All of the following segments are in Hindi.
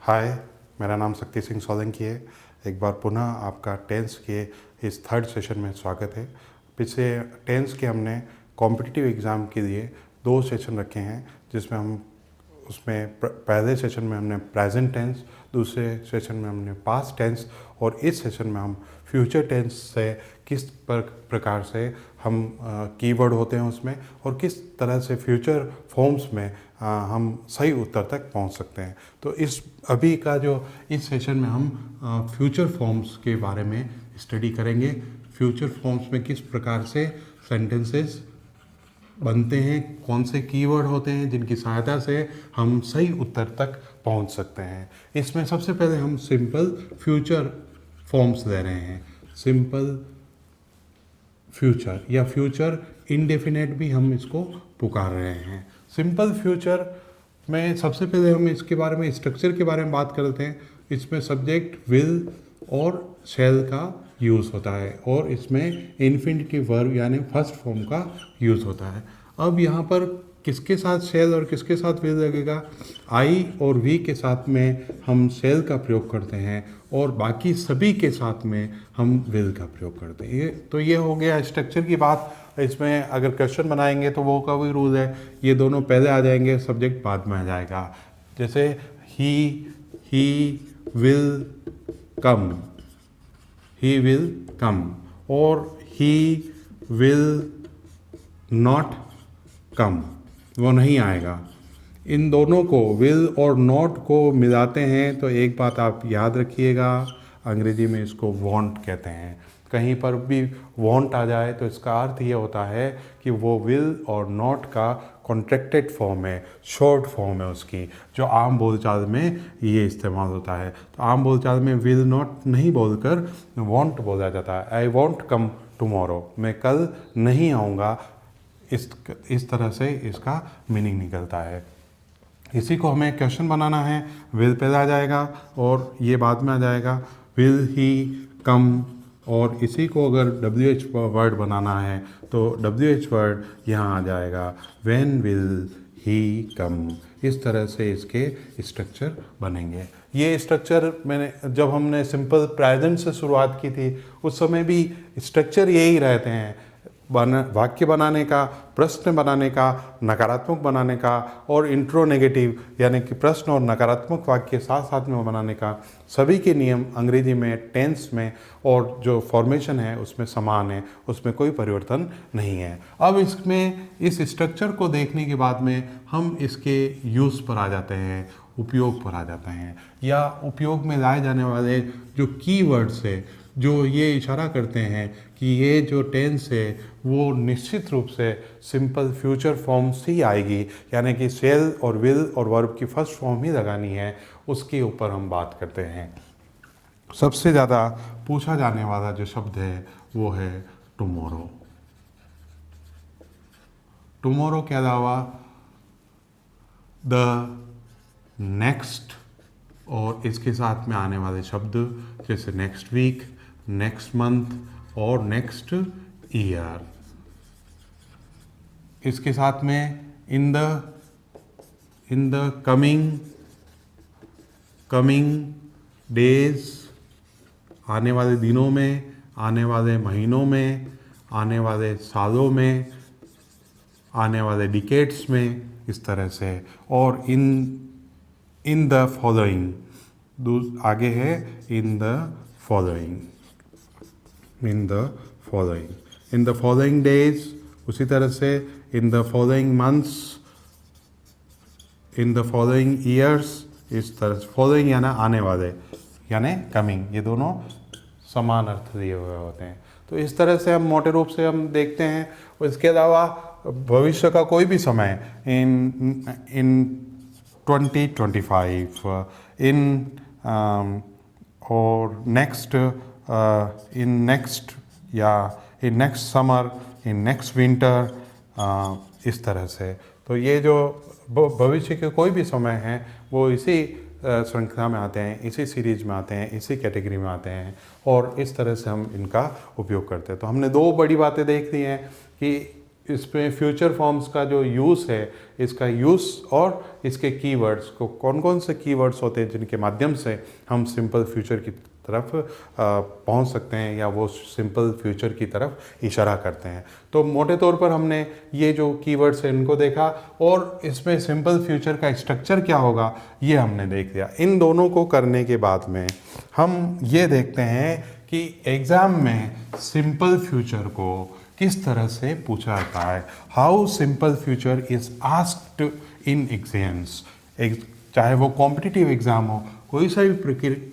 हाय, मेरा नाम शक्ति सिंह सोलंकी है। एक बार पुनः आपका टेंस के इस थर्ड सेशन में स्वागत है। पिछले टेंस के हमने कॉम्पिटिटिव एग्ज़ाम के लिए 2 सेशन रखे हैं, जिसमें हम पहले सेशन में हमने प्रेजेंट टेंस, दूसरे सेशन में हमने पास्ट टेंस और इस सेशन में हम फ्यूचर टेंस से किस प्रकार से हम कीवर्ड होते हैं उसमें और किस तरह से फ्यूचर फॉर्म्स में हम सही उत्तर तक पहुंच सकते हैं। तो अभी का जो इस सेशन में हम फ्यूचर फॉर्म्स के बारे में स्टडी करेंगे। फ्यूचर फॉर्म्स में किस प्रकार से सेंटेंसेस बनते हैं, कौन से कीवर्ड होते हैं जिनकी सहायता से हम सही उत्तर तक पहुंच सकते हैं। इसमें सबसे पहले हम सिंपल फ्यूचर फॉर्म्स ले रहे हैं। सिंपल फ्यूचर या फ्यूचर इंडेफिनेट भी हम इसको पुकार रहे हैं। सिंपल फ्यूचर में सबसे पहले हम इसके बारे में, स्ट्रक्चर के बारे में बात करते हैं। इसमें सब्जेक्ट विल और शैल का यूज़ होता है और इसमें इन्फिनिटिव वर्ब यानी फर्स्ट फॉर्म का यूज़ होता है। अब यहाँ पर किसके साथ शैल और किसके साथ विल लगेगा? आई और वी के साथ में हम शैल का प्रयोग करते हैं और बाकी सभी के साथ में हम विल का प्रयोग करते हैं। तो ये हो गया स्ट्रक्चर की बात। इसमें अगर क्वेश्चन बनाएंगे तो वो का वही रूल है, ये दोनों पहले आ जाएंगे, सब्जेक्ट बाद में आ जाएगा। जैसे ही विल कम, ही विल कम और ही विल नॉट कम, वो नहीं आएगा। इन दोनों को, विल और नॉट को मिलाते हैं तो एक बात आप याद रखिएगा, अंग्रेजी में इसको वांट कहते हैं। कहीं पर भी वांट आ जाए तो इसका अर्थ ये होता है कि वो विल और नॉट का कॉन्ट्रैक्टेड फॉर्म है, शॉर्ट फॉर्म है उसकी, जो आम बोलचाल में ये इस्तेमाल होता है। तो आम बोलचाल में विल नॉट नहीं बोलकर वांट बोला जाता है। आई वांट कम टुमारो, मैं कल नहीं आऊँगा। इस तरह से इसका मीनिंग निकलता है। इसी को हमें क्वेश्चन बनाना है। विल पहले आ जाएगा और ये बाद में आ जाएगा, विल ही कम। और इसी को अगर WH वर्ड बनाना है तो WH वर्ड यहाँ आ जाएगा, व्हेन विल ही कम। इस तरह से इसके स्ट्रक्चर बनेंगे। ये स्ट्रक्चर जब हमने सिंपल प्रेजेंट से शुरुआत की थी उस समय भी स्ट्रक्चर यही रहते हैं, वाक्य बनाने का, प्रश्न बनाने का, नकारात्मक बनाने का और इंट्रोनेगेटिव यानी कि प्रश्न और नकारात्मक वाक्य साथ साथ में बनाने का। सभी के नियम अंग्रेजी में टेंस में और जो फॉर्मेशन है उसमें समान है, उसमें कोई परिवर्तन नहीं है। अब इसमें इस स्ट्रक्चर को देखने के बाद में हम इसके यूज़ पर आ जाते हैं, उपयोग पर आ जाते हैं, या उपयोग में लाए जाने वाले जो कीवर्ड्स है जो ये इशारा करते हैं कि ये जो टेंस है वो निश्चित रूप से सिंपल फ्यूचर फॉर्म्स ही आएगी, यानी कि शैल और विल और वर्ब की फर्स्ट फॉर्म ही लगानी है, उसके ऊपर हम बात करते हैं। सबसे ज़्यादा पूछा जाने वाला जो शब्द है वो है टुमारो। टुमारो के अलावा द, नेक्स्ट और इसके साथ में आने वाले शब्द जैसे नेक्स्ट वीक, नेक्स्ट मंथ और नेक्स्ट ईयर। इसके साथ में इन द कमिंग डेज, आने वाले दिनों में, आने वाले महीनों में, आने वाले सालों में, आने वाले डिकेड्स में, इस तरह से। और इन द फॉलोइंग, आगे है in the following, in the following days, उसी तरह से in the following months, in the following years, इस तरह से। फॉलोइंग यानी आने वाले, यानी कमिंग, ये दोनों समान अर्थ दिए हुए होते हैं। तो इस तरह से हम मोटे रूप से हम देखते हैं। और इसके अलावा भविष्य का कोई भी समय, इन 2025, और नेक्स्ट, इन नेक्स्ट, या in next summer, in next winter, इस तरह से। तो ये जो भविष्य के कोई भी समय हैं वो इसी श्रृंखला में आते हैं, इसी सीरीज में आते हैं, इसी कैटेगरी में आते हैं और इस तरह से हम इनका उपयोग करते हैं। तो हमने 2 बड़ी बातें देख ली हैं कि इसमें फ्यूचर फॉर्म्स का जो यूज़ है, इसका यूज़ और इसके कीवर्ड्स को, कौन कौन से कीवर्ड्स होते हैं जिनके माध्यम से हम सिंपल फ्यूचर की तरफ पहुंच सकते हैं या वो सिंपल फ्यूचर की तरफ इशारा करते हैं। तो मोटे तौर पर हमने ये जो कीवर्ड्स हैं इनको देखा और इसमें सिंपल फ्यूचर का स्ट्रक्चर क्या होगा ये हमने देख लिया। इन दोनों को करने के बाद में हम ये देखते हैं कि एग्ज़ाम में सिंपल फ्यूचर को किस तरह से पूछा जाता है। How simple future is asked in exams. चाहे वो कॉम्पिटिटिव एग्ज़ाम हो, कोई सा भी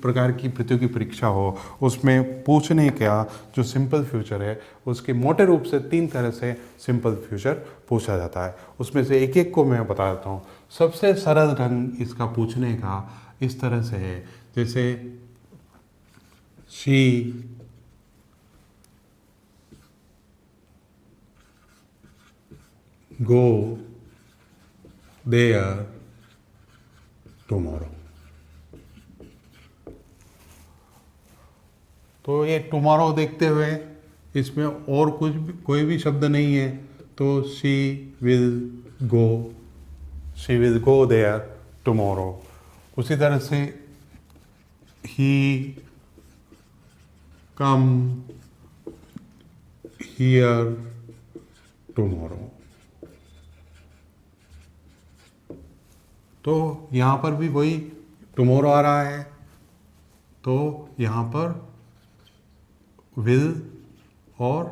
प्रकार की प्रतियोगी परीक्षा हो, उसमें पूछने का जो सिंपल फ्यूचर है उसके मोटे रूप से 3 तरह से सिंपल फ्यूचर पूछा जाता है। उसमें से एक एक को मैं बता देता हूँ। सबसे सरल ढंग इसका पूछने का इस तरह से है, जैसे शी go there tomorrow। तो ये टुमारो देखते हुए इसमें और कोई भी शब्द नहीं है, तो she will go there tomorrow. उसी तरह से ही कम हियर टुमारो। तो यहाँ पर भी वही टुमारो आ रहा है, तो यहाँ पर विल और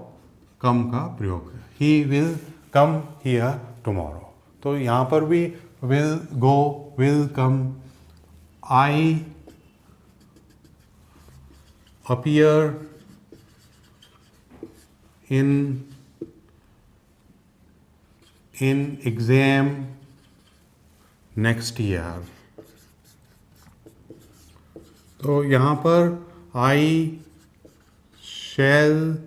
कम का प्रयोग है। He will come here tomorrow. तो यहाँ पर भी will go, will come. I appear in exam next year. तो यहाँ पर आई शैल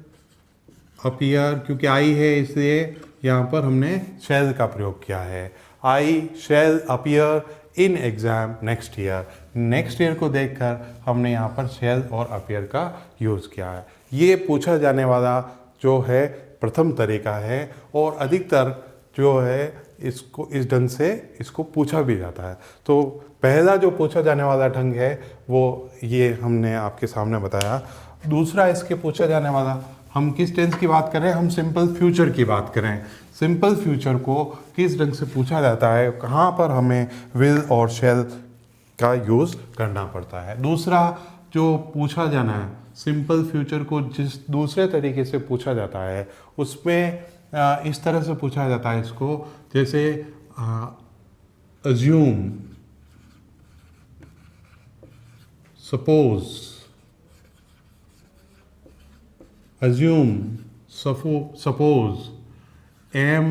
अपीयर, क्योंकि आई है इसलिए यहाँ पर हमने शैल का प्रयोग किया है। I shall appear in exam next year. Next year को देखकर हमने यहाँ पर शैल और अपीयर का यूज़ किया है। ये पूछा जाने वाला जो है प्रथम तरीका है और अधिकतर जो है इसको इस ढंग से इसको पूछा भी जाता है। तो पहला जो पूछा जाने वाला ढंग है वो ये हमने आपके सामने बताया। दूसरा इसके पूछा जाने वाला, हम किस टेंस की बात कर रहे हैं, हम सिंपल फ्यूचर की बात करें। सिंपल फ्यूचर को किस ढंग से पूछा जाता है, कहाँ पर हमें विल और शैल का यूज़ करना पड़ता है। दूसरा जो पूछा जाना है, सिंपल फ्यूचर को जिस दूसरे तरीके से पूछा जाता है उसमें इस तरह से पूछा जाता है इसको, जैसे assume, suppose, assume, suppose, am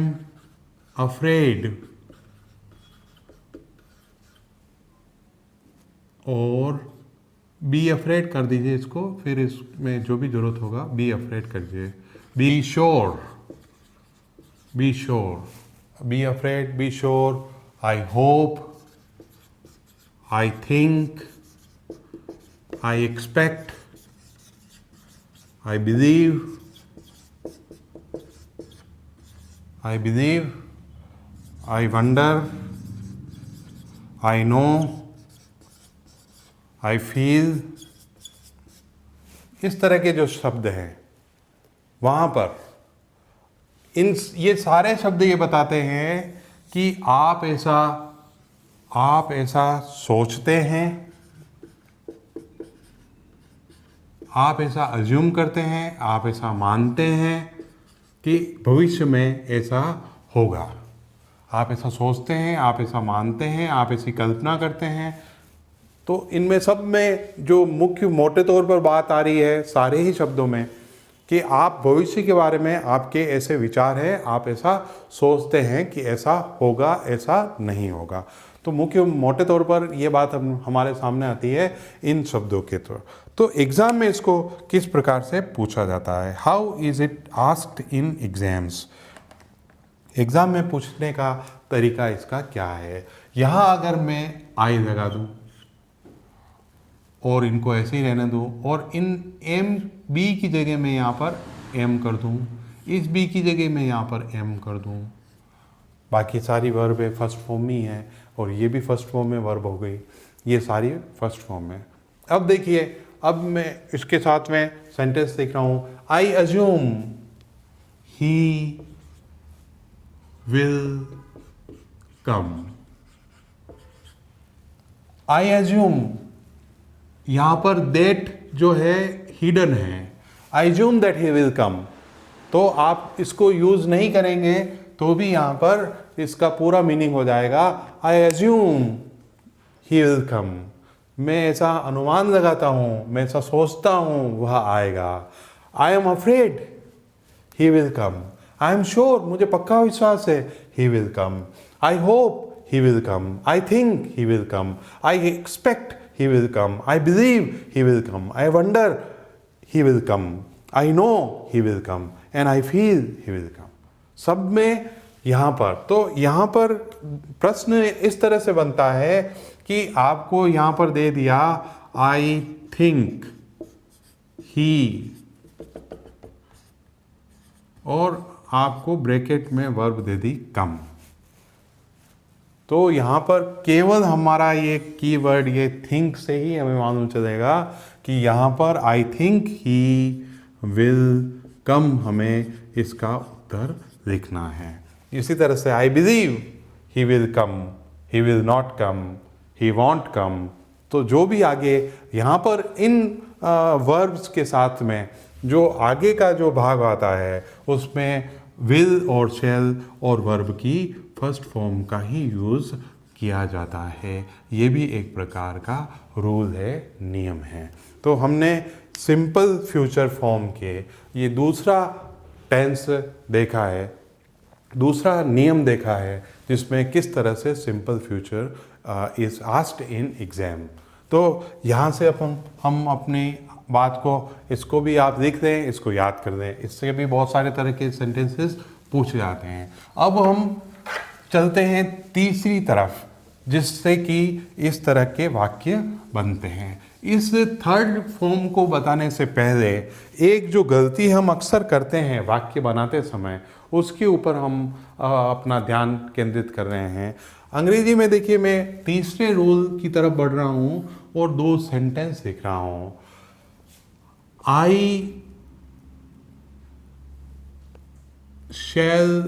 afraid, और बी अफ्रेड कर दीजिए इसको, फिर इसमें जो भी जरूरत होगा बी अफ्रेड कर दीजिए। Be sure, be sure, be afraid, be sure, I hope, I think, I expect, I believe, I wonder, I know, I feel। इस तरह के जो शब्द हैं वहाँ पर ये सारे शब्द ये बताते हैं कि आप ऐसा सोचते हैं, आप ऐसा अज्यूम करते हैं, आप ऐसा मानते हैं कि भविष्य में ऐसा होगा। आप ऐसा सोचते हैं, आप ऐसा मानते हैं, आप ऐसी कल्पना करते हैं। तो इनमें सब में जो मुख्य मोटे तौर पर बात आ रही है सारे ही शब्दों में कि आप भविष्य के बारे में आपके ऐसे विचार हैं, आप ऐसा सोचते हैं कि ऐसा होगा, ऐसा नहीं होगा। तो मुख्य मोटे तौर पर ये बात हमारे सामने आती है इन शब्दों के तौर। तो एग्ज़ाम में इसको किस प्रकार से पूछा जाता है, how is it asked in exams. Exam में पूछने का तरीका इसका क्या है। यहाँ अगर मैं आई लगा दूँ और इनको ऐसे ही रहने दूँ और इन एम बी की जगह मैं यहाँ पर एम कर दूँ, इस बी की जगह मैं यहाँ पर एम कर दूँ। बाकी सारी वर्ब है फर्स्ट फॉर्म में ही है, और ये भी फर्स्ट फॉर्म में वर्ब हो गई, ये सारी फर्स्ट फॉर्म में। अब देखिए, अब मैं इसके साथ में सेंटेंस देख रहा हूँ, I assume he will come. I assume, यहाँ पर दैट जो है हिडन है, I assume that he will कम, तो आप इसको यूज नहीं करेंगे तो भी यहाँ पर इसका पूरा मीनिंग हो जाएगा, I assume he will come. मैं ऐसा अनुमान लगाता हूँ, मैं ऐसा सोचता हूँ वह आएगा। I am afraid he will come, I am sure, मुझे पक्का विश्वास है, he will come. I hope he will come, I think he will come, I expect he will come, I believe he will come, I wonder he will come, I know he will come, and I feel he will come। सब में यहाँ पर, तो यहाँ पर प्रश्न इस तरह से बनता है कि आपको यहाँ पर दे दिया I think he, और आपको ब्रैकेट में वर्ब दे दी कम। तो यहाँ पर केवल हमारा ये कीवर्ड ये थिंक से ही हमें मालूम चलेगा कि यहाँ पर आई थिंक ही विल कम, हमें इसका उत्तर लिखना है। इसी तरह से I believe he will come, he will not come, he won't come. तो जो भी आगे यहाँ पर इन वर्ब्स के साथ में जो आगे का जो भाग आता है उसमें विल और शैल और वर्ब की फर्स्ट फॉर्म का ही यूज़ किया जाता है। ये भी एक प्रकार का रूल है, नियम है। तो हमने सिंपल फ्यूचर फॉर्म के ये दूसरा टेंस देखा है, दूसरा नियम देखा है जिसमें किस तरह से simple future is asked in exam. तो यहाँ से हम अपनी बात को, इसको भी आप लिख दें, इसको याद कर दें, इससे भी बहुत सारे तरह के सेंटेंसेस पूछे जाते हैं। अब हम चलते हैं तीसरी तरफ, जिससे कि इस तरह के वाक्य बनते हैं। इस थर्ड फॉर्म को बताने से पहले एक जो गलती हम अक्सर करते हैं वाक्य बनाते समय, उसके ऊपर हम अपना ध्यान केंद्रित कर रहे हैं। अंग्रेजी में देखिए, मैं तीसरे रूल की तरफ बढ़ रहा हूँ और दो सेंटेंस लिख रहा हूँ। आई शैल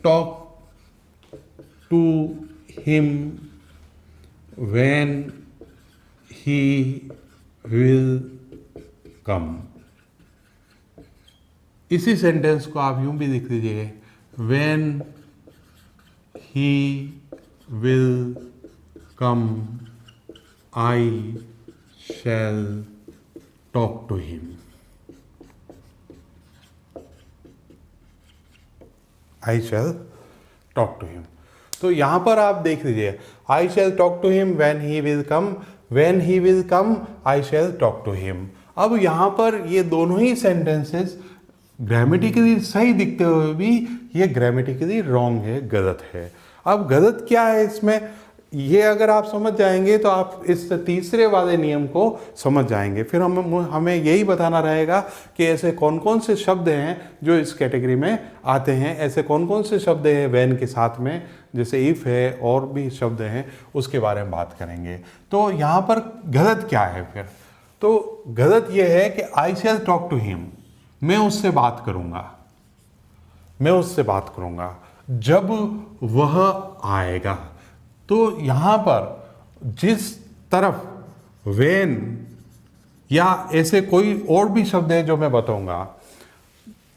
talk to him when he will come। इसी सेंटेंस को आप यूं भी लिख लीजिए, when he will come I shall talk to him। I shall talk to him। तो यहाँ पर आप देख लीजिए, I shall talk to him when he will come, when he will come I shall talk to him। अब यहाँ पर ये दोनों ही सेंटेंसेस ग्रामेटिकली सही दिखते हुए भी ये ग्रामेटिकली रॉन्ग है, गलत है। अब गलत क्या है इसमें, ये अगर आप समझ जाएंगे तो आप इस तीसरे वाले नियम को समझ जाएंगे। फिर हमें यही बताना रहेगा कि ऐसे कौन कौन से शब्द हैं जो इस कैटेगरी में आते हैं, ऐसे कौन कौन से शब्द हैं व्हेन के साथ में, जैसे इफ़ है और भी शब्द हैं, उसके बारे में बात करेंगे। तो यहाँ पर गलत क्या है फिर, तो गलत ये है कि आई शैल टॉक टू हिम, मैं उससे बात करूँगा, मैं उससे बात करूँगा जब वह आएगा। तो यहाँ पर जिस तरफ वेन या ऐसे कोई और भी शब्द है जो मैं बताऊंगा,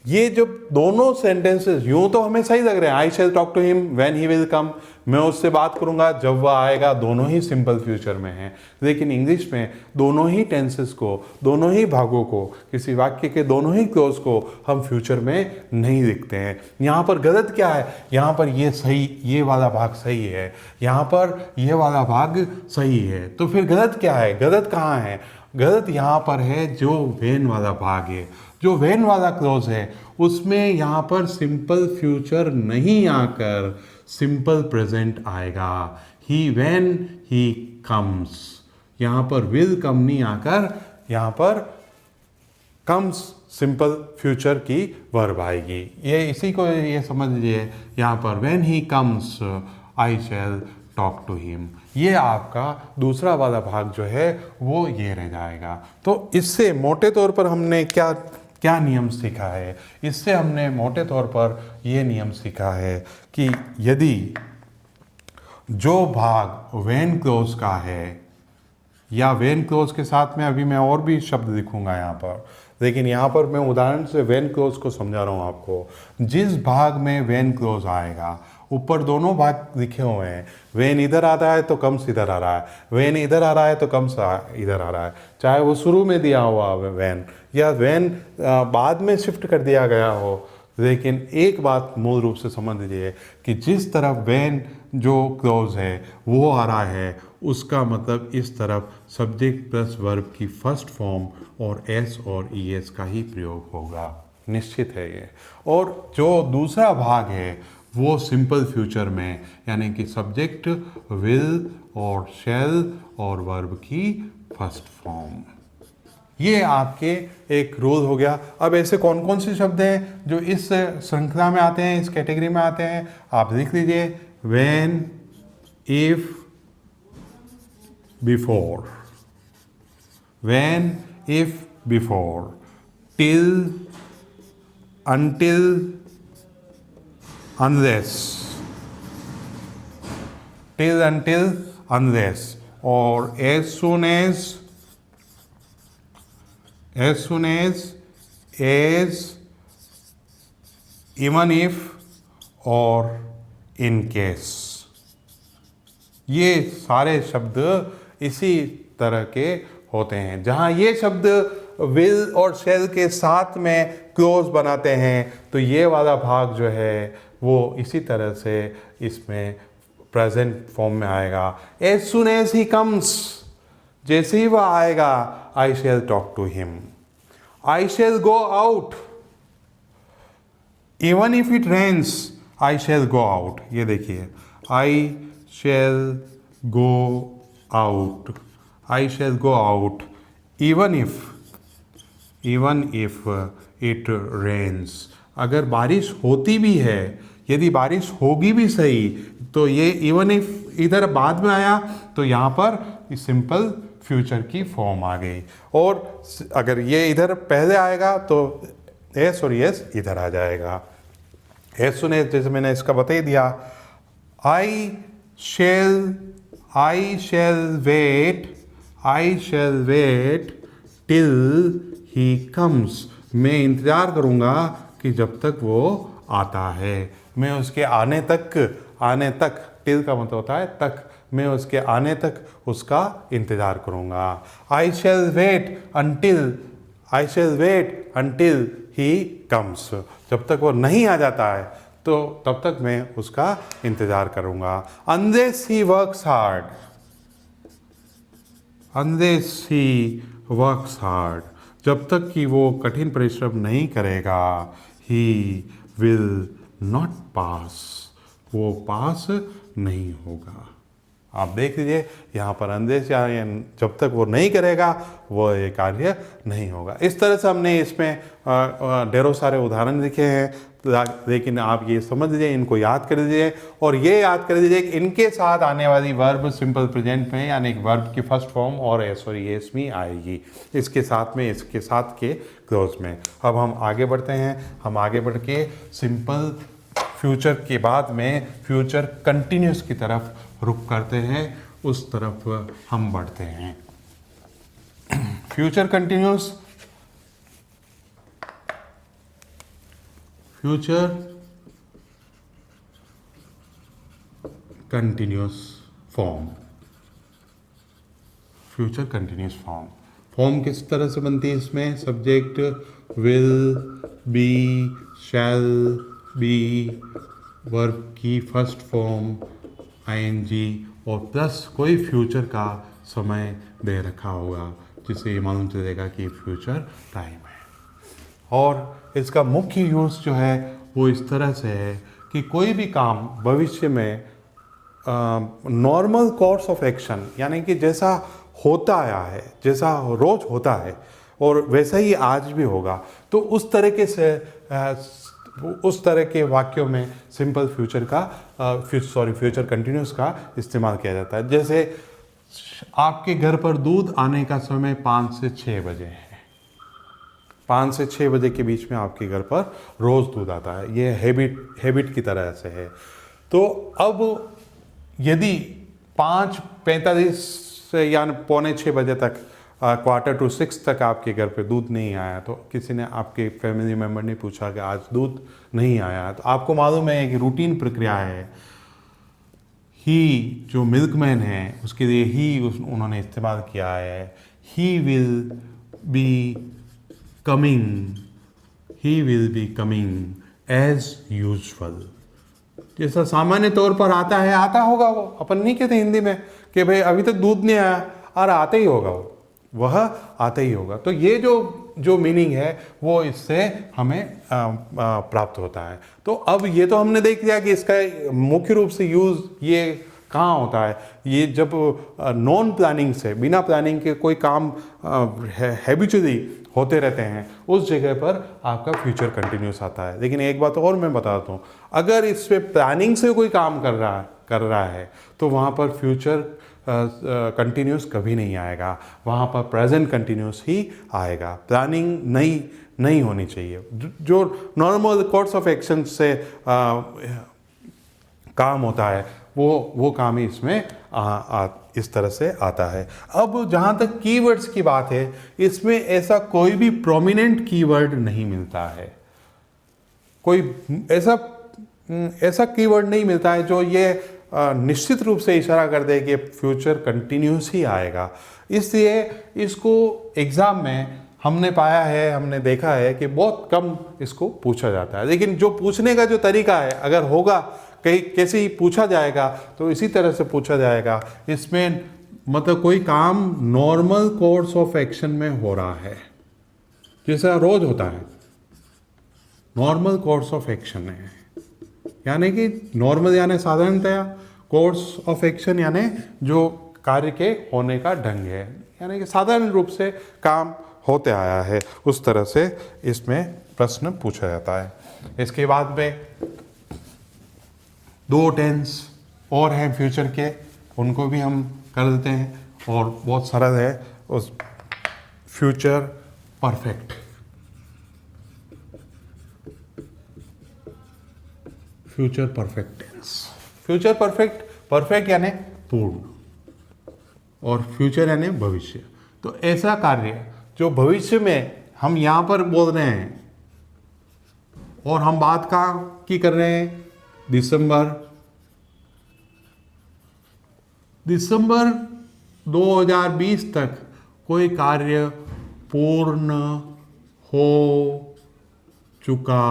ये जब दोनों सेंटेंसेस यूं तो हमें सही लग रहे हैं, I shall talk to him when he will come, मैं उससे बात करूंगा जब वह आएगा, दोनों ही सिंपल फ्यूचर में हैं। लेकिन इंग्लिश में दोनों ही टेंसेस को, दोनों ही भागों को, किसी वाक्य के दोनों ही क्लोज को हम फ्यूचर में नहीं लिखते हैं। यहाँ पर गलत क्या है, यहाँ पर ये सही, ये वाला भाग सही है, यहाँ पर ये वाला भाग सही है। तो फिर गलत क्या है, गलत कहाँ है, गलत यहाँ पर है जो वेन वाला भाग है, जो वेन वाला क्लोज है उसमें यहाँ पर सिंपल फ्यूचर नहीं आकर सिंपल प्रेजेंट आएगा। ही वेन ही कम्स, यहाँ पर विल कम नहीं आकर यहाँ पर कम्स सिंपल फ्यूचर की वर्ब आएगी। ये इसी को ये समझ लीजिए यहाँ पर when he comes I shall talk to him, ये आपका दूसरा वाला भाग जो है वो ये रह जाएगा। तो इससे मोटे तौर पर हमने क्या क्या नियम सीखा है? इससे हमने मोटे तौर पर ये नियम सीखा है कि यदि जो भाग व्हेन क्लोज का है, या व्हेन क्लोज के साथ में अभी मैं और भी शब्द लिखूंगा यहाँ पर, लेकिन यहाँ पर मैं उदाहरण से व्हेन क्लोज को समझा रहा हूँ आपको। जिस भाग में व्हेन क्लोज आएगा, ऊपर दोनों भाग लिखे हुए हैं, व्हेन इधर आ रहा है तो कम्स इधर आ रहा है, व्हेन इधर आ रहा है तो कम्स इधर आ रहा है, चाहे वो शुरू में दिया हुआ व्हेन या व्हेन बाद में शिफ्ट कर दिया गया हो, लेकिन एक बात मूल रूप से समझ लीजिए कि जिस तरफ व्हेन जो क्लोज है वो आ रहा है, उसका मतलब इस तरफ सब्जेक्ट प्लस वर्ब की फर्स्ट फॉर्म और एस और ईएस का ही प्रयोग होगा, निश्चित है ये। और जो दूसरा भाग है वो सिंपल फ्यूचर में, यानी कि सब्जेक्ट विल और शैल और वर्ब की फर्स्ट फॉर्म। ये आपके एक रूल हो गया। अब ऐसे कौन कौन से शब्द हैं जो इस श्रृंखला में आते हैं, इस कैटेगरी में आते हैं, आप लिख लीजिए। When, if, before, when, if, before, till, until, unless, till, until, unless, और as soon as, even if, और in case। ये सारे शब्द इसी तरह के होते हैं। जहाँ ये शब्द विल और शेल के साथ में क्लोज बनाते हैं, तो ये वाला भाग जो है वो इसी तरह से इसमें प्रेजेंट फॉर्म में आएगा। As soon as he comes, जैसे ही वह आएगा, I shall talk to him, I shall go out, even if it rains, I shall go out. ये देखिए, I shall go out, I shall go out, even if it rains. अगर बारिश होती भी है, यदि बारिश होगी भी सही, तो ये इवन इफ इधर बाद में आया तो यहाँ पर सिंपल फ्यूचर की फॉर्म आ गई। और अगर ये इधर पहले आएगा तो एस और यस इधर आ जाएगा। एस सुने, जैसे मैंने इसका बता ही दिया, I shall wait till he comes. मैं इंतज़ार करूँगा कि जब तक वो आता है। मैं उसके आने तक, टिल का मतलब होता है तक, मैं उसके आने तक उसका इंतज़ार करूँगा। I shall wait until he comes. जब तक वो नहीं आ जाता है तो तब तक मैं उसका इंतज़ार करूँगा। अनलेस ही वर्क्स हार्ड, जब तक कि वो कठिन परिश्रम नहीं करेगा, ही विल नॉट पास, वो पास नहीं होगा। आप देख लीजिए यहाँ पर अंदेश, या जब तक वो नहीं करेगा वो ये कार्य नहीं होगा। इस तरह से हमने इसमें ढेरों सारे उदाहरण लिखे हैं, लेकिन आप ये समझ लीजिए, इनको याद कर लीजिए, और ये याद कर लीजिए कि इनके साथ आने वाली वर्ब सिंपल प्रेजेंट में, यानी वर्ब की फर्स्ट फॉर्म और एस और एस में आएगी, इसके साथ में, इसके साथ के क्लोज में। अब हम आगे बढ़ते हैं। हम आगे बढ़ के सिंपल फ्यूचर के बाद में फ्यूचर कंटिन्यूस की तरफ रुख करते हैं, उस तरफ हम बढ़ते हैं। Future continuous, future continuous form. Future continuous form किस तरह से बनती है? इसमें subject will, be, shall be, verb की फर्स्ट फॉर्म आईएनजी और प्लस कोई फ्यूचर का समय दे रखा होगा, जिससे ये मालूम चलेगा कि फ्यूचर टाइम है। और इसका मुख्य यूज़ जो है वो इस तरह से है कि कोई भी काम भविष्य में नॉर्मल कोर्स ऑफ एक्शन, यानी कि जैसा होता आया है, जैसा रोज होता है, और वैसा ही आज भी होगा। तो उस तरीके से उस तरह के वाक्यों में सिंपल फ्यूचर का फ्यूचर कंटिन्यूस का इस्तेमाल किया जाता है। जैसे आपके घर पर दूध आने का समय 5 से 6 बजे है। 5 से 6 बजे के बीच में आपके घर पर रोज़ दूध आता है। ये हैबिट की तरह से है। तो अब यदि 5:45 से यानी 5:45 बजे तक 5:45 तक आपके घर पे दूध नहीं आया, तो किसी ने आपके फैमिली मेम्बर ने पूछा कि आज दूध नहीं आया, तो आपको मालूम है एक रूटीन प्रक्रिया है। ही जो मिल्कमैन है उसके लिए ही उन्होंने इस्तेमाल किया है। He will be coming as usual. जैसा सामान्य तौर पर आता होगा वो, अपन नहीं कहते हिंदी में कि भाई अभी तक दूध नहीं आया, और आते ही होगा वह आते ही होगा। तो ये जो मीनिंग है वो इससे हमें प्राप्त होता है। तो अब ये तो हमने देख लिया कि इसका मुख्य रूप से यूज़ ये कहाँ होता है। ये जब नॉन प्लानिंग से, बिना प्लानिंग के कोई काम हैबिचुअली होते रहते हैं, उस जगह पर आपका फ्यूचर कंटिन्यूस आता है। लेकिन एक बात और मैं बताता हूँ, अगर इस पे प्लानिंग से कोई काम कर रहा है तो वहाँ पर फ्यूचर कंटिन्यूस कभी नहीं आएगा, वहाँ पर प्रेजेंट कंटिन्यूस ही आएगा। प्लानिंग नहीं होनी चाहिए। जो नॉर्मल कोर्स ऑफ एक्शन से काम होता है वो काम ही इसमें इस तरह से आता है। अब जहाँ तक कीवर्ड्स की बात है, इसमें ऐसा कोई भी प्रोमिनेंट कीवर्ड नहीं मिलता है। कोई ऐसा कीवर्ड नहीं मिलता है जो ये निश्चित रूप से इशारा कर दे कि फ्यूचर कंटिन्यूस ही आएगा। इसलिए इसको एग्ज़ाम में हमने देखा है कि बहुत कम इसको पूछा जाता है। लेकिन जो पूछने का जो तरीका है, अगर होगा कहीं कैसे ही पूछा जाएगा तो इसी तरह से पूछा जाएगा। इसमें मतलब कोई काम नॉर्मल कोर्स ऑफ एक्शन में हो रहा है, जैसा रोज होता है, नॉर्मल कोर्स ऑफ एक्शन है। यानी कि नॉर्मल यानी साधारणतया, कोर्स ऑफ एक्शन यानी जो कार्य के होने का ढंग है, यानी कि साधारण रूप से काम होते आया है, उस तरह से इसमें प्रश्न पूछा जाता है। इसके बाद में 2 टेंस और हैं फ्यूचर के, उनको भी हम कर देते हैं और बहुत सरल है। उस future perfect, future perfect tense, future perfect यानी पूर्ण, और फ्यूचर यानी भविष्य। तो ऐसा कार्य जो भविष्य में हम यहाँ पर बोल रहे हैं और हम बात की कर रहे हैं दिसंबर 2020 तक कोई कार्य पूर्ण हो चुका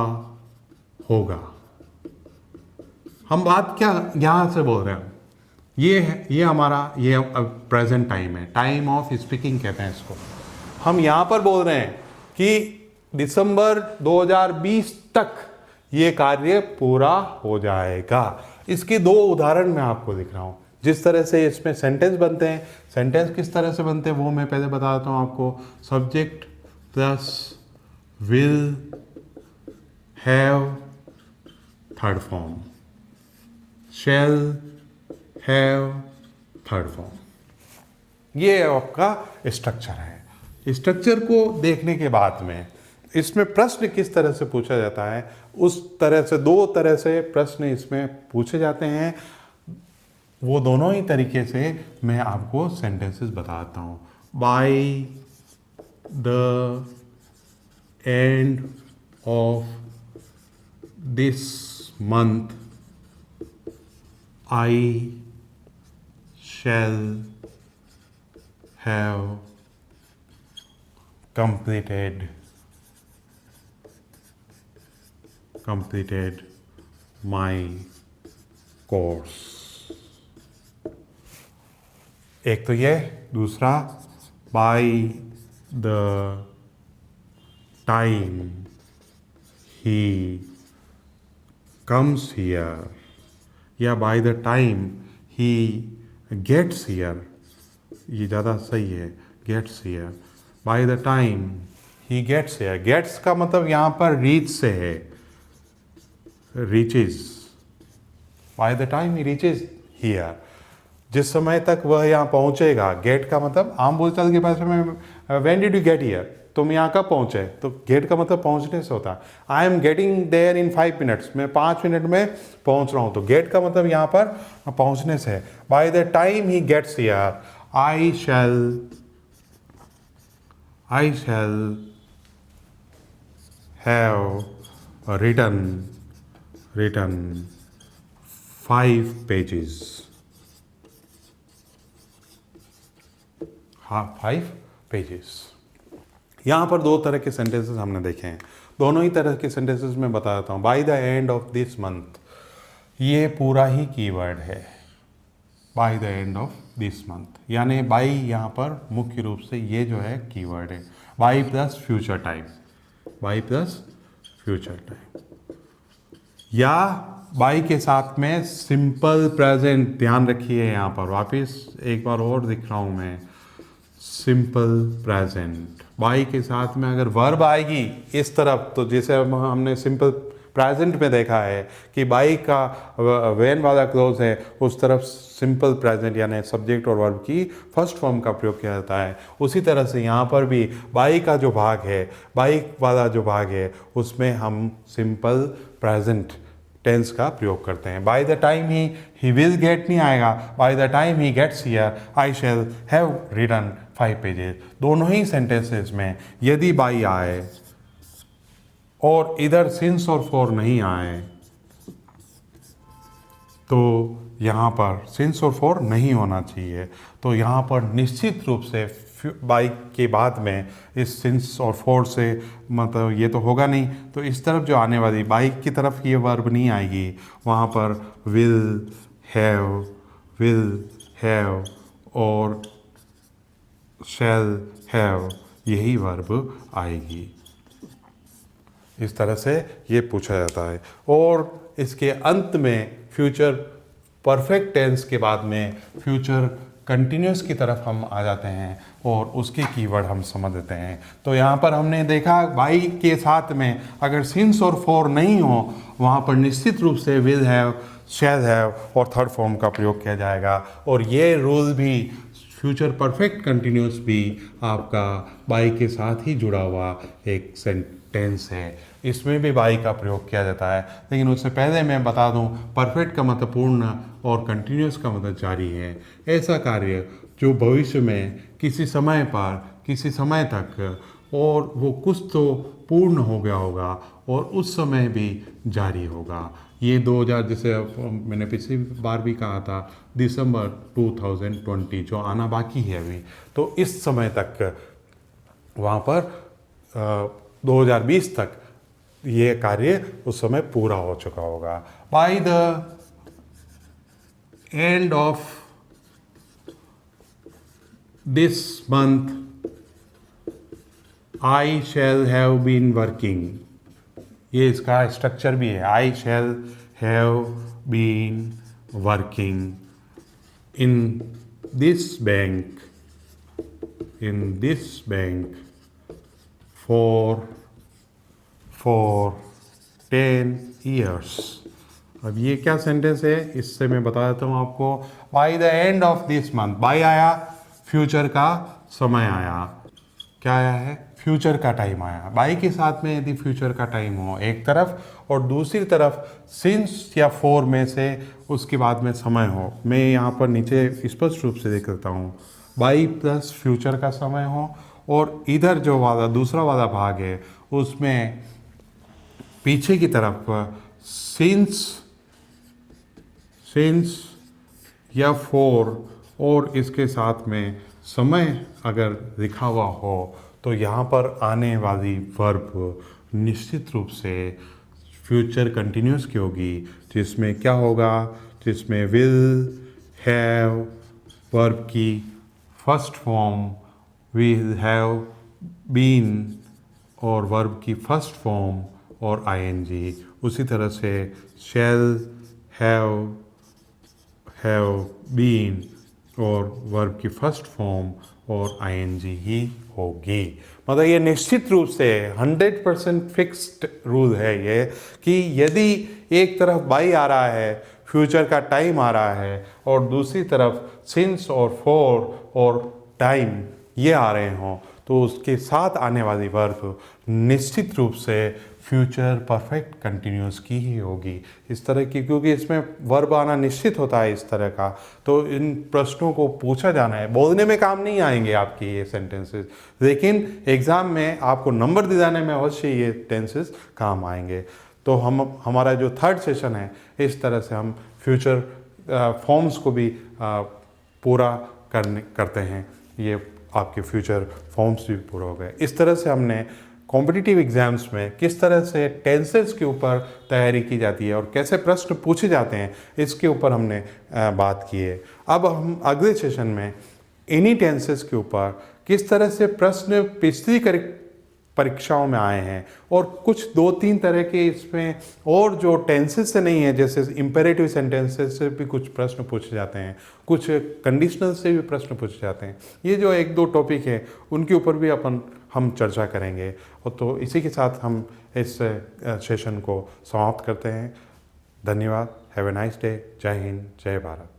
होगा। हम बात क्या यहाँ से बोल रहे हैं, ये हमारा ये प्रेजेंट टाइम है, टाइम ऑफ स्पीकिंग कहते हैं इसको। हम यहाँ पर बोल रहे हैं कि दिसंबर 2020 तक ये कार्य पूरा हो जाएगा। इसके 2 उदाहरण मैं आपको दिख रहा हूँ। जिस तरह से इसमें सेंटेंस बनते हैं, सेंटेंस किस तरह से बनते हैं वो मैं पहले बता देता हूँ आपको। Subject plus will have third form, shall have third form. ये आपका स्ट्रक्चर है। स्ट्रक्चर को देखने के बाद में इसमें प्रश्न किस तरह से पूछा जाता है, उस तरह से 2 तरह से प्रश्न इसमें पूछे जाते हैं। वो दोनों ही तरीके से मैं आपको सेंटेंसेस बताता हूँ। Bye the end of this month I shall have completed my course। एक तो ये, दूसरा by the time he comes here, या by the time he gets here, ये ज़्यादा सही है, gets here, by the time he gets here, gets का मतलब यहाँ पर रीच से है, reaches, by the time he reaches here, जिस समय तक वह यहाँ पहुँचेगा। गेट का मतलब आम बोलचाल के भाषा में when did you get here, तुम यहाँ कब पहुँचे, तो गेट का मतलब पहुँचने से होता है। I am getting there in 5 minutes, मैं 5 मिनट में पहुँच रहा हूँ, तो गेट का मतलब यहाँ पर पहुँचने से है। By the time he gets here I shall have written 5 pages, हाँ 5 पेजेस। यहाँ पर 2 तरह के सेंटेंसेस हमने देखे हैं, दोनों ही तरह के सेंटेंसेस मैं बता देता हूँ। Bye the end of this month, ये पूरा ही कीवर्ड है, by the end of this month, यानी बाय यहाँ पर मुख्य रूप से ये जो है कीवर्ड है। By plus future time, by plus future time, या बाय के साथ में सिंपल प्रेजेंट, ध्यान रखिए यहाँ पर वापस एक बार और दिख रहा हूँ मैं, सिंपल प्रेजेंट। बाय के साथ में अगर वर्ब आएगी इस तरफ, तो जैसे हमने सिंपल प्रेजेंट में देखा है कि बाय का वेन वाला क्लोज है, उस तरफ सिंपल प्रेजेंट यानी सब्जेक्ट और वर्ब की फर्स्ट फॉर्म का प्रयोग किया जाता है। उसी तरह से यहाँ पर भी बाय का जो भाग है, बाय वाला जो भाग है, उसमें हम सिंपल प्रेजेंट टेंस का प्रयोग करते हैं। By the time he will get नहीं आएगा, by the time he gets here I shall have written 5 pages. दोनों ही सेंटेंसेस में यदि बाय आए और इधर सिंस और फॉर नहीं आए, तो यहाँ पर सिंस और फॉर नहीं होना चाहिए, तो यहाँ पर निश्चित रूप से बाय के बाद में इस सिंस और फॉर से मतलब ये तो होगा नहीं, तो इस तरफ जो आने वाली बाय की तरफ ये वर्ब नहीं आएगी, वहाँ पर विल हैव और शैल हैव यही वर्ब आएगी। इस तरह से ये पूछा जाता है। और इसके अंत में फ्यूचर परफेक्ट टेंस के बाद में फ्यूचर कंटिन्यूस की तरफ हम आ जाते हैं और उसके कीवर्ड हम समझ लेते हैं। तो यहाँ पर हमने देखा बाय के साथ में अगर सिंस और फॉर नहीं हो, वहाँ पर निश्चित रूप से विल हैव, शैल हैव और थर्ड फॉर्म का प्रयोग किया जाएगा। और ये रूल भी फ्यूचर परफेक्ट कंटिन्यूस भी आपका बाय के साथ ही जुड़ा हुआ एक सेंटेंस है, इसमें भी बाय का प्रयोग किया जाता है। लेकिन उससे पहले मैं बता दूं, परफेक्ट का मतलब पूर्ण और कंटिन्यूस का मतलब जारी है। ऐसा कार्य जो भविष्य में किसी समय पर, किसी समय तक, और वो कुछ तो पूर्ण हो गया होगा और उस समय भी जारी होगा। ये 2000 जैसे मैंने पिछली बार भी कहा था, दिसंबर 2020 जो आना बाकी है अभी, तो इस समय तक वहाँ पर 2020 तक ये कार्य उस समय पूरा हो चुका होगा। By the end of this month I shall have been working, ये इसका स्ट्रक्चर भी है, I shall have been working in this bank for 10 years। अब ये क्या सेंटेंस है, इससे मैं बता देता हूँ आपको। By the end of this month, by आया, फ्यूचर का समय आया, क्या आया है, फ्यूचर का टाइम आया। बाय के साथ में यदि फ्यूचर का टाइम हो एक तरफ और दूसरी तरफ सिंस या फॉर में से उसके बाद में समय हो, मैं यहाँ पर नीचे स्पष्ट रूप से देख लेता हूँ, बाय प्लस फ्यूचर का समय हो और इधर जो वाला दूसरा वाला भाग है उसमें पीछे की तरफ सिंस या फॉर और इसके साथ में समय अगर लिखा हुआ हो, तो यहाँ पर आने वाली वर्ब निश्चित रूप से फ्यूचर कंटिन्यूस की होगी, जिसमें क्या होगा, जिसमें विल हैव वर्ब की first form, will have been और वर्ब की फर्स्ट फॉर्म और आईएनजी। उसी तरह से शैल हैव बीन और वर्ब की फर्स्ट फॉर्म और आईएनजी ही होगी। मतलब ये निश्चित रूप से 100% फिक्स्ड रूल है ये, कि यदि एक तरफ बाई आ रहा है, फ्यूचर का टाइम आ रहा है, और दूसरी तरफ सिंस और फॉर और टाइम ये आ रहे हों, तो उसके साथ आने वाली वर्ब निश्चित रूप से फ्यूचर परफेक्ट कंटिन्यूस की ही होगी। इस तरह की, क्योंकि इसमें वर्ब आना निश्चित होता है इस तरह का, तो इन प्रश्नों को पूछा जाना है। बोलने में काम नहीं आएंगे आपके ये सेंटेंसेस, लेकिन एग्ज़ाम में आपको नंबर दिलाने में अवश्य ये टेंसेस काम आएंगे। तो हमारा जो थर्ड सेशन है, इस तरह से हम फ्यूचर फॉर्म्स को भी पूरा करते हैं। ये आपके फ्यूचर फॉर्म्स भी पूरा हो गए। इस तरह से हमने कॉम्पिटिटिव एग्जाम्स में किस तरह से टेंसेस के ऊपर तैयारी की जाती है और कैसे प्रश्न पूछे जाते हैं, इसके ऊपर हमने बात की है। अब हम अगले सेशन में इन्हीं टेंसेस के ऊपर किस तरह से प्रश्न पिछली परीक्षाओं में आए हैं, और कुछ 2-3 तरह के इसमें और जो टेंसेस से नहीं है, जैसे इम्पेरेटिव सेंटेंसेस से भी कुछ प्रश्न पूछे जाते हैं, कुछ कंडीशनल से भी प्रश्न पूछे जाते हैं। ये जो 1-2 टॉपिक हैं उनके ऊपर भी हम चर्चा करेंगे। और तो इसी के साथ हम इस सेशन को समाप्त करते हैं। धन्यवाद। Have a nice day. जय हिंद, जय भारत।